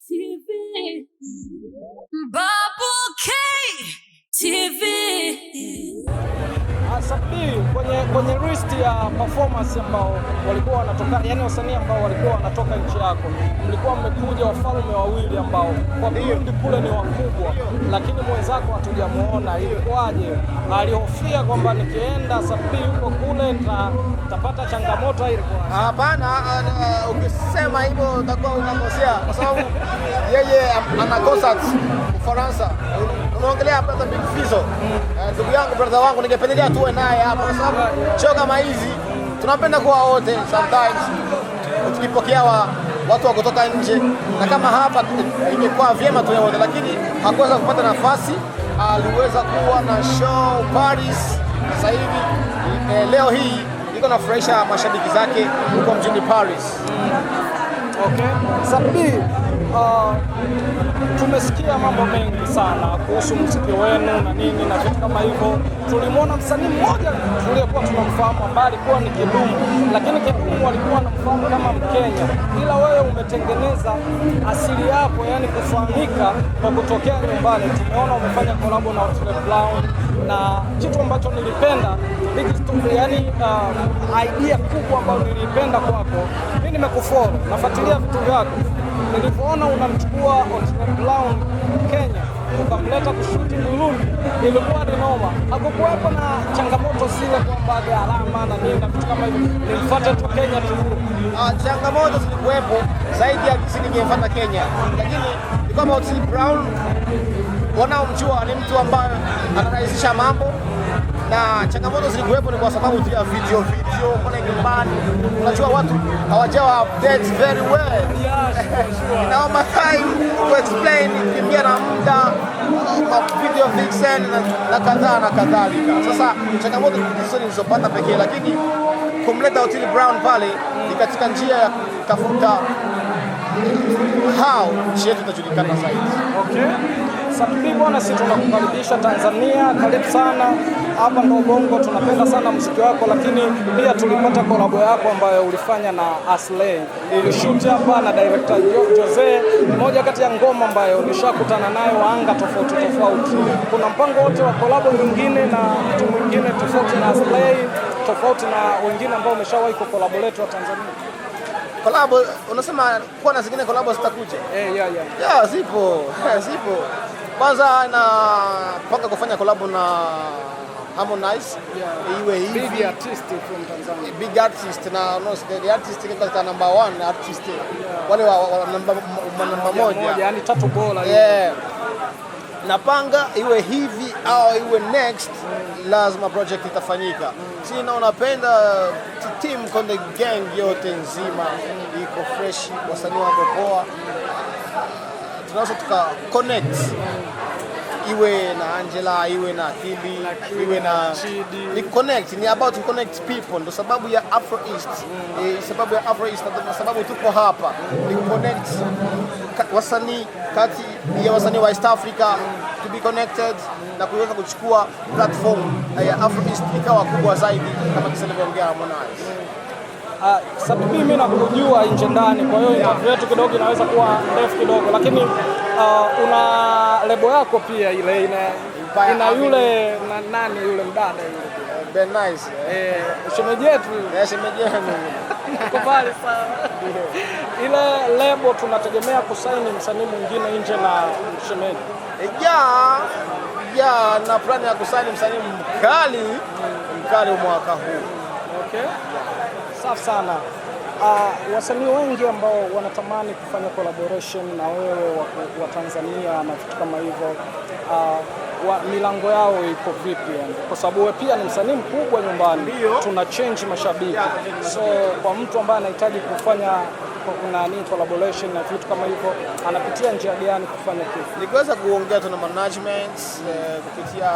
TV. Babu K TV. Sabi kwenye list ya performance ambao walikuwa wanatoka, yani wasanii ambao walikuwa wanatoka nchi yako, mlikuwa mmekuja wafalme wawili ambao kwa Burundi kule ni wakubwa, lakini mwenzako hatujamuona. Ilikuwaje? Alihofia kwamba nikienda Sabi huko kule nitapata changamoto? Ilikuwa hapana. Ukisema hivyo utakuwa unakosea, kwa sababu yeye ana concert Ufaransa. Unaongelea brother Big Fizzo, ndugu yangu, brother wangu, ningependelea tuwe naye hapa, kwa sababu show kama hizi tunapenda kuwa wote. Sometimes tukipokea watu wa kutoka nje, na kama hapa ingekuwa vyema tuwe wote, lakini hakuweza kupata nafasi. Aliweza kuwa na show Paris. Sasa hivi leo hii iko nafurahisha mashabiki zake huko mjini Paris. Okay. Sabi, tumesikia mambo mengi sana kuhusu muziki wenu na nini na vitu kama hivyo. Tulimwona msanii mmoja tuliyekuwa tunamfahamu ambaye alikuwa ni Kidumu, lakini Kidumu walikuwa wanamfahamu kama Mkenya, ila wewe umetengeneza asili yako, yani kufahamika kwa kutokea nyumbani. Tumeona umefanya collab na Otile Brown, na kitu ambacho nilipenda yani idea kubwa ambayo nilipenda kwako, mimi nimekufollow, nafuatilia vitu vyako. Nilipoona unamchukua Otile Brown Kenya ukamleta kushuti Burundi, ilikuwa ni noma. Hakukuwepo na changamoto zile kwamba gharama na nini na vitu kama hivyo, nilifuata tu Kenya tu? Changamoto zilikuwepo zaidi ya kisi ningefuata Kenya, lakini ni kama Otile Brown wanaomjua ni mtu ambaye anarahisisha mambo, na changamoto zilikuwepo ni kwa sababu tu ya video pale nyumbani. Unajua watu hawajawa update very well. Inaomba time to explain, kimbia na muda video vixen na kadhaa na kadhalika. Sasa changamoto hizo nilizopata pekee, lakini kumleta Otile Brown pale ni katika njia ya kutafuta how nchi yetu itajulikana zaidi. Okay. Sabi bwana, sisi tunakukaribisha Tanzania, karibu sana. Hapa ndo Bongo, tunapenda sana muziki wako, lakini pia tulipata kolabo yako ambayo ulifanya na Aslay. Ilishoot hapa na director Jose, moja kati ya ngoma ambayo nishakutana nayo anga tofauti. Kuna mpango wote wa kolabo nyingine na mtu mwingine tofauti na Aslay, tofauti na wengine ambao umeshawahi kucollaborate wa Tanzania? Kolabo unasema kuwa na zingine kolabo zitakuja? Yeah, zipo. Kwanza na panga kufanya kolabo na Harmonize, iwe hivi big artist from Tanzania, big artist na no the artist ni kwa number 1 artist, wale wa namba moja, yani tatu bora. Napanga iwe hivi au iwe next, lazima project itafanyika. Si na unapenda team Konde Gang yote nzima iko fresh, wasanii wako poa, tunaweza tuka connect, iwe na Angela, iwe na Akili, iwe na ni connect, ni about to connect people. Ndo sababu ya Afro East, sababu ya Afro East, na sababu tuko hapa ni connect wasanii kati ya wasanii wa East Africa, to be connected na kuweza kuchukua platform ya Afro East ikawa kubwa zaidi, kama tuselevyoongea Harmonize. Sabi, mimi nakujua nje ndani, kwa hiyo interview yetu kidogo inaweza kuwa ndefu kidogo, lakini una lebo yako pia ile ina yule nani yule mdada yule Ben Nice, shemeji yetu. Shemeji yangu kubali sana. Ile lebo tunategemea kusaini msanii mwingine nje na shemeji? Na plan ya kusaini msanii mkali mwaka huu. Okay. Safi sana. Wasanii wengi ambao wanatamani kufanya collaboration na wewe wa Tanzania na vitu kama hivyo, milango yao iko vipi yani? Kwa sababu wewe pia ni msanii mkubwa nyumbani, tuna change mashabiki. So kwa mtu ambaye anahitaji kufanya collaboration na vitu kama hivyo, anapitia njia gani kufanya kitu? Nikiweza kuongea tu na management kupitia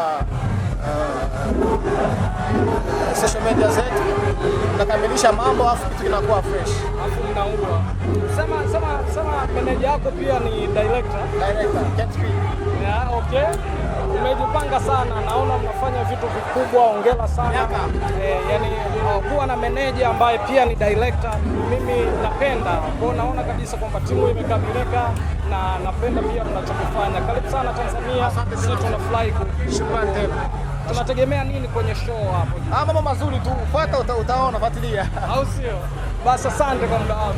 social media zetu, nakamilisha mambo afu kitu kinakuwa fresh, afu mnaua. Sema manager yako pia ni director Cat P. Okay, umejipanga sana, naona mnafanya vitu vikubwa, hongera sana. Yani kuwa na meneja ambaye pia ni director, mimi napenda kwa, naona kabisa kwamba timu imekamilika na napenda pia mnachokifanya. Karibu sana Tanzania, sisi tunafurahi. Shukrani tena. Tunategemea nini kwenye show hapo? Mambo mazuri tu, fuata utaona, fuatilia. Au sio? Basi asante kwa muda wako.